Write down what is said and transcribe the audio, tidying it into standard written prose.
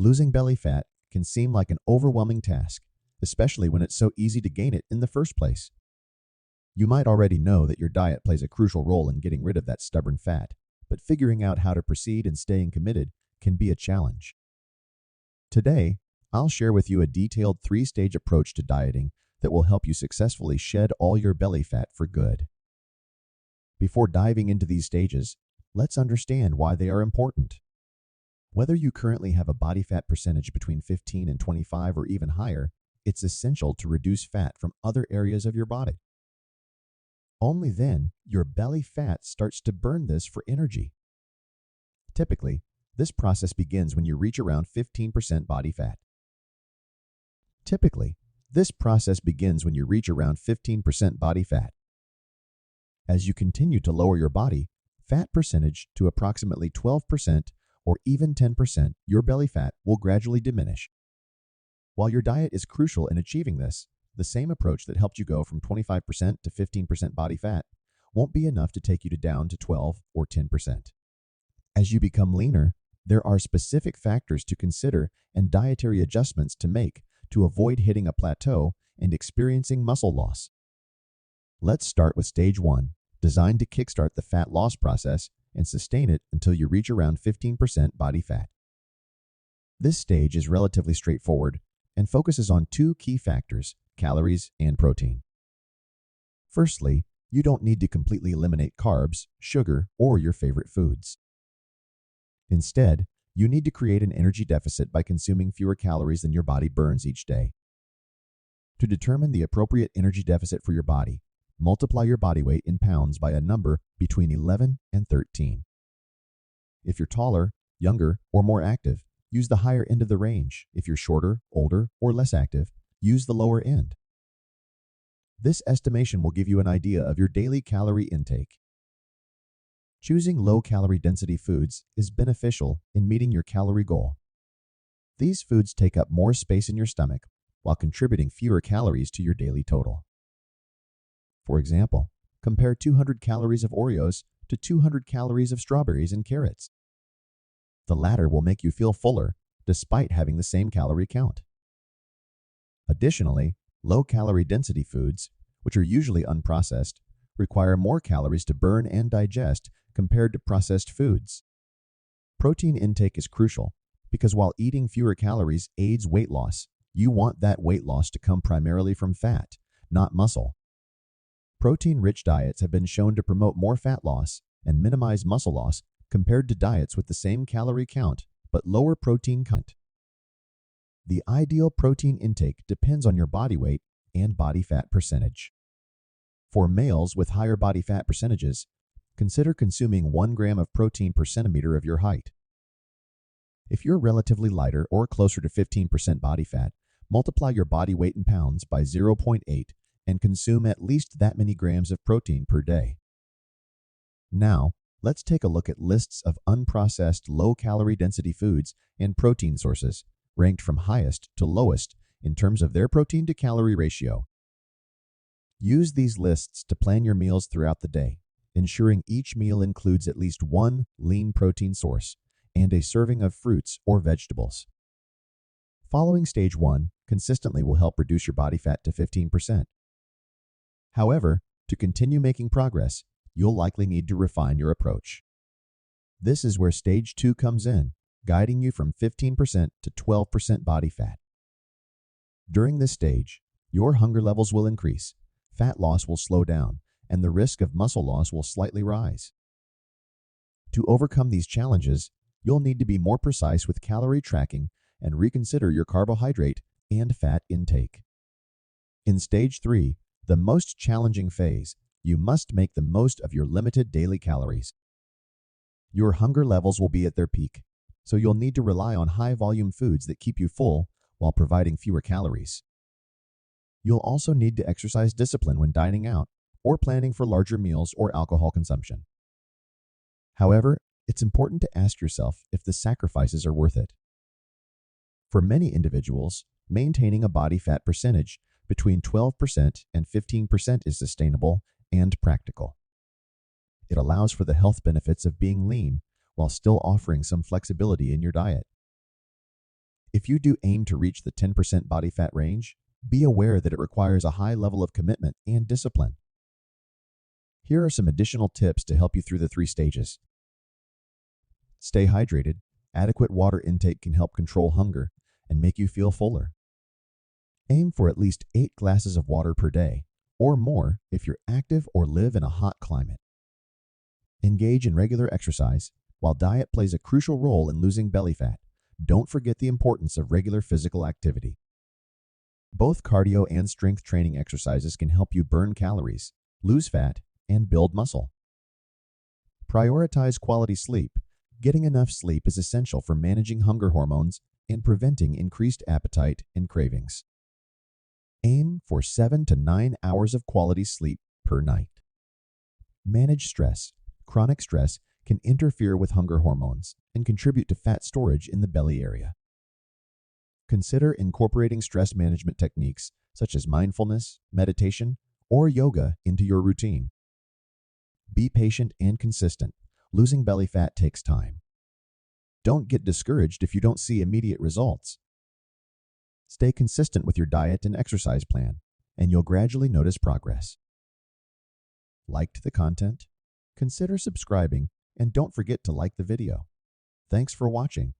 Losing belly fat can seem like an overwhelming task, especially when it's so easy to gain it in the first place. You might already know that your diet plays a crucial role in getting rid of that stubborn fat, but figuring out how to proceed and staying committed can be a challenge. Today, I'll share with you a detailed 3-stage approach to dieting that will help you successfully shed all your belly fat for good. Before diving into these stages, let's understand why they are important. Whether you currently have a body fat percentage between 15 and 25 or even higher, it's essential to reduce fat from other areas of your body. Only then, your belly fat starts to burn this for energy. Typically, this process begins when you reach around 15% body fat. As you continue to lower your body fat percentage to approximately 12% or even 10%, your belly fat will gradually diminish. While your diet is crucial in achieving this, the same approach that helped you go from 25% to 15% body fat won't be enough to take you down to 12 or 10%. As you become leaner, there are specific factors to consider and dietary adjustments to make to avoid hitting a plateau and experiencing muscle loss. Let's start with stage 1, designed to kickstart the fat loss process and sustain it until you reach around 15% body fat. This stage is relatively straightforward and focuses on 2 key factors: calories and protein. Firstly, you don't need to completely eliminate carbs, sugar, or your favorite foods. Instead, you need to create an energy deficit by consuming fewer calories than your body burns each day. To determine the appropriate energy deficit for your body, multiply your body weight in pounds by a number between 11 and 13. If you're taller, younger, or more active, use the higher end of the range. If you're shorter, older, or less active, use the lower end. This estimation will give you an idea of your daily calorie intake. Choosing low-calorie density foods is beneficial in meeting your calorie goal. These foods take up more space in your stomach while contributing fewer calories to your daily total. For example, compare 200 calories of Oreos to 200 calories of strawberries and carrots. The latter will make you feel fuller despite having the same calorie count. Additionally, low-calorie density foods, which are usually unprocessed, require more calories to burn and digest compared to processed foods. Protein intake is crucial because while eating fewer calories aids weight loss, you want that weight loss to come primarily from fat, not muscle. Protein-rich diets have been shown to promote more fat loss and minimize muscle loss compared to diets with the same calorie count but lower protein content. The ideal protein intake depends on your body weight and body fat percentage. For males with higher body fat percentages, consider consuming 1 gram of protein per centimeter of your height. If you're relatively lighter or closer to 15% body fat, multiply your body weight in pounds by 0.8 and consume at least that many grams of protein per day. Now, let's take a look at lists of unprocessed low-calorie density foods and protein sources, ranked from highest to lowest in terms of their protein to calorie ratio. Use these lists to plan your meals throughout the day, ensuring each meal includes at least 1 lean protein source and a serving of fruits or vegetables. Following stage 1 consistently will help reduce your body fat to 15%. However, to continue making progress, you'll likely need to refine your approach. This is where stage 2 comes in, guiding you from 15% to 12% body fat. During this stage, your hunger levels will increase, fat loss will slow down, and the risk of muscle loss will slightly rise. To overcome these challenges, you'll need to be more precise with calorie tracking and reconsider your carbohydrate and fat intake. In stage 3, the most challenging phase, you must make the most of your limited daily calories. Your hunger levels will be at their peak, so you'll need to rely on high-volume foods that keep you full while providing fewer calories. You'll also need to exercise discipline when dining out or planning for larger meals or alcohol consumption. However, it's important to ask yourself if the sacrifices are worth it. For many individuals, maintaining a body fat percentage between 12% and 15% is sustainable and practical. It allows for the health benefits of being lean while still offering some flexibility in your diet. If you do aim to reach the 10% body fat range, be aware that it requires a high level of commitment and discipline. Here are some additional tips to help you through the 3 stages. Stay hydrated. Adequate water intake can help control hunger and make you feel fuller. Aim for at least 8 glasses of water per day, or more if you're active or live in a hot climate. Engage in regular exercise. While diet plays a crucial role in losing belly fat, don't forget the importance of regular physical activity. Both cardio and strength training exercises can help you burn calories, lose fat, and build muscle. Prioritize quality sleep. Getting enough sleep is essential for managing hunger hormones and preventing increased appetite and cravings. Aim for 7 to 9 hours of quality sleep per night. Manage stress. Chronic stress can interfere with hunger hormones and contribute to fat storage in the belly area. Consider incorporating stress management techniques such as mindfulness, meditation, or yoga into your routine. Be patient and consistent. Losing belly fat takes time. Don't get discouraged if you don't see immediate results. Stay consistent with your diet and exercise plan, and you'll gradually notice progress. Liked the content? Consider subscribing, and don't forget to like the video. Thanks for watching.